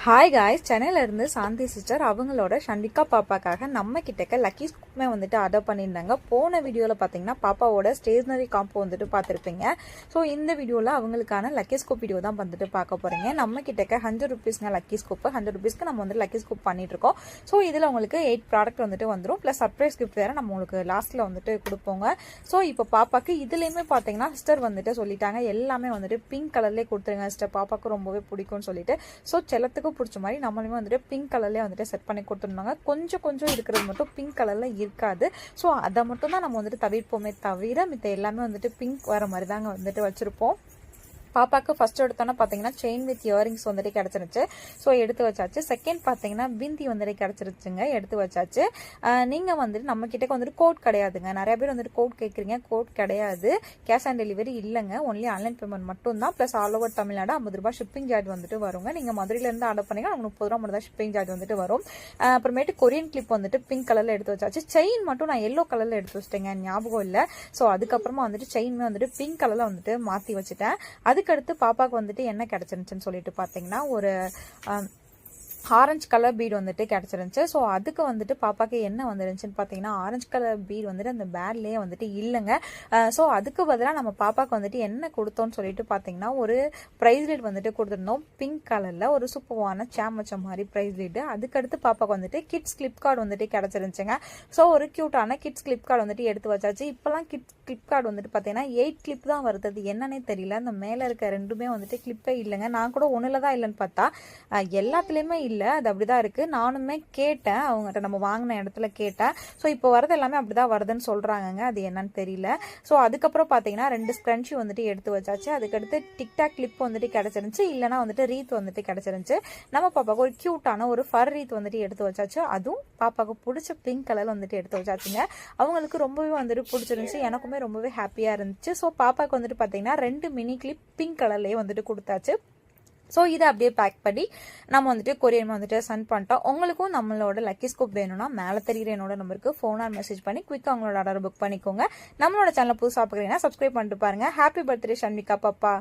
Hi guys, சென்னையிலேருந்து சாந்தி sister அவங்களோட ஷண்டிகா பாப்பாக்காக நம்ம கிட்டக்க லக்கி ஸ்கூப்புமே வந்துட்டு ஆர்டர் பண்ணியிருந்தாங்க. போன வீடியோவில் பார்த்தீங்கன்னா பாப்பாவோட ஸ்டேஷ்னரி காம்போ வந்துட்டு பார்த்துருப்பீங்க. ஸோ இந்த வீடியோவில் அவங்களுக்கான லக்கி ஸ்கூப் வீடியோ தான் வந்துட்டு பார்க்க போகிறீங்க. நம்ம கிட்டக்க 100 ருபீஸ்ங்க லக்கி ஸ்கூப்பு. 100 ருபீஸ்க்கு நம்ம வந்து லக்கி ஸ்கூப் பண்ணிட்டுருக்கோம். ஸோ இதில் உங்களுக்கு 8 ப்ராடக்ட் வந்துட்டு வந்துடும். ப்ளஸ் சர்ப்ரைஸ் கிஃப்ட் வேறு நம்ம உங்களுக்கு லாஸ்ட்டில் வந்துட்டு கொடுப்போங்க. ஸோ இப்போ பாப்பாக்கு இதுலேயுமே பார்த்தீங்கன்னா சிஸ்டர் வந்துட்டு சொல்லிட்டாங்க எல்லாமே வந்துட்டு பிங்க் கலர்லேயே கொடுத்துருங்க சிஸ்டர், பாப்பாவுக்கு ரொம்பவே பிடிக்கும்னு சொல்லிட்டு. ஸோ செல்லத்துக்கு பிடிச்ச மாதிரி நம்மளுமே வந்துட்டு பிங்க் கலர்லேயே வந்துட்டு செட் பண்ணி கொடுத்துருந்தாங்க. கொஞ்சம் இருக்கிறது மட்டும் பிங்க் கலரில் இருக்காது. ஸோ அதை மட்டும் தான் நம்ம வந்துட்டு தவிர்ப்போமே தவிர மித்த எல்லாமே வந்துட்டு பிங்க் வர மாதிரி தாங்க வந்துட்டு வச்சுருப்போம். பாப்பாவுக்கு ஃபர்ஸ்ட் எடுத்தோன்னா பார்த்தீங்கன்னா செயின் வித் இயரிங்ஸ் வந்துட்டு கிடச்சிருச்சு. ஸோ எடுத்து வச்சாச்சு. செகண்ட் பார்த்தீங்கன்னா பிந்தி வந்துட்டு கிடச்சிருச்சுங்க, எடுத்து வச்சாச்சு. நீங்கள் வந்துட்டு நம்ம கிட்டே வந்துட்டு கோட் கிடையாதுங்க. நிறைய பேர் வந்துட்டு கோட் கேட்குறீங்க, கோட் கிடையாது. கேஷ் ஆன் டெலிவரி இல்லைங்க, ஒன்லி ஆன்லைன் பேமெண்ட் மட்டும் தான். ப்ளஸ் ஆல் ஓவர் தமிழ்நாடு 50 ரூபா ஷிப்பிங் சார்ஜ் வந்துட்டு வருங்க. நீங்கள் மதுரையிலேருந்து ஆர்டர் பண்ணிங்கன்னா 30 ரூபா மட்டும் தான் ஷிப்பிங் சார்ஜ் வந்துட்டு வரும். அப்புறமேட்டு கொரியன் கிளிப் வந்துட்டு பிங்க் கலரில் எடுத்து வச்சாச்சு. செயின் மட்டும் நான் எல்லோ கலரில் எடுத்து வச்சிட்டேங்க, ஞாபகம் இல்லை. ஸோ அதுக்கப்புறமா வந்துட்டு செயினுமே வந்துட்டு பிங்க் கலரில் வந்துட்டு மாற்றி வச்சுட்டேன். அதுக்கடுத்து பாப்பாவுக்கு வந்துட்டு என்ன கிடைச்சிருந்துச்சுன்னு சொல்லிட்டு பார்த்தீங்கன்னா ஒரு ஆரஞ்சு கலர் பீட் வந்துட்டு கிடச்சிருந்துச்சு. ஸோ அதுக்கு வந்துட்டு பாப்பாக்கு என்ன வந்துருந்துச்சுன்னு பார்த்தீங்கன்னா ஆரஞ்சு கலர் பீட் வந்துட்டு அந்த பேட்லேயே வந்துட்டு இல்லைங்க. ஸோ அதுக்கு பதிலாக நம்ம பாப்பாவுக்கு வந்துட்டு என்ன கொடுத்தோன்னு சொல்லிட்டு பார்த்தீங்கன்னா ஒரு ப்ரைஸ்லெட் வந்துட்டு கொடுத்துருந்தோம். பிங்க் கலரில் ஒரு சூப்பரான சேம் வச்ச மாதிரி ப்ரைஸ்லெட்டு. அதுக்கடுத்து பாப்பாவுக்கு வந்துட்டு கிட்ஸ் கிளிப் கார்டு வந்துட்டு கிடச்சிருந்துச்சுங்க. ஸோ ஒரு க்யூட்டான கிட்ஸ் கிளிப் கார்டு வந்துட்டு எடுத்து வச்சாச்சு. இப்போலாம் கிட்ஸ் கிளிப் கார்டு வந்துட்டு பார்த்தீங்கன்னா 8 கிளிப் தான் வருது. அது என்னன்னே தெரியல. அந்த மேலே இருக்க ரெண்டுமே வந்துட்டு கிளிப்பே இல்லைங்க. நான் கூட ஒன்றில் தான் இல்லைன்னு பார்த்தா எல்லாத்துலேயுமே இல்லை. அது அப்படிதான் இருக்கு. நானுமே கேட்டேன் அவங்ககிட்ட, நம்ம வாங்கின இடத்துல கேட்டேன். ஸோ இப்போ வரது எல்லாமே அப்படிதான் வருதுன்னு சொல்றாங்க, அது என்னன்னு தெரியல. ஸோ அதுக்கப்புறம் பார்த்தீங்கன்னா 2 ஸ்க்ரன்ச்சி வந்துட்டு எடுத்து வச்சாச்சு. அதுக்கடுத்து டிக்டாக் கிளிப் வந்துட்டு கிடச்சிருந்துச்சு. இல்லைனா வந்துட்டு ரீத் வந்துட்டு கிடச்சிருந்துச்சு. நம்ம பாப்பாவுக்கு ஒரு க்யூட்டான ஒரு ஃபர் ரீத் வந்துட்டு எடுத்து வச்சாச்சு. அதுவும் பாப்பாவுக்கு பிடிச்ச பிங்க் கலர் வந்துட்டு எடுத்து வச்சாச்சுங்க. அவங்களுக்கு ரொம்பவே வந்துட்டு பிடிச்சிருந்துச்சு, எனக்குமே ரொம்பவே ஹாப்பியாக இருந்துச்சு. ஸோ பாப்பாவுக்கு வந்துட்டு பார்த்தீங்கன்னா 2 மினி கிளிப் பிங்க் கலர்லேயே வந்துட்டு கொடுத்தாச்சு. ஸோ இதை அப்படியே பேக் பண்ணி நம்ம வந்துட்டு கொரியன் வந்துட்டு சென்ட் பண்ணிட்டோம். உங்களுக்கும் நம்மளோட லக்கி ஸ்கூப் வேணும்னா மேலே தெரிகிற என்னோட நம்பருக்கு ஃபோன் ஆர் மெசேஜ் பண்ணி குயிக்காக உங்களோட ஆர்டர் புக் பண்ணிக்கோங்க. நம்மளோட சேனல் புதுசாக பார்க்குறீங்கன்னா சப்ஸ்கிரைப் பண்ணிட்டு பாருங்கள். ஹாப்பி பர்த்டே ஷண்மிகா பாப்பா.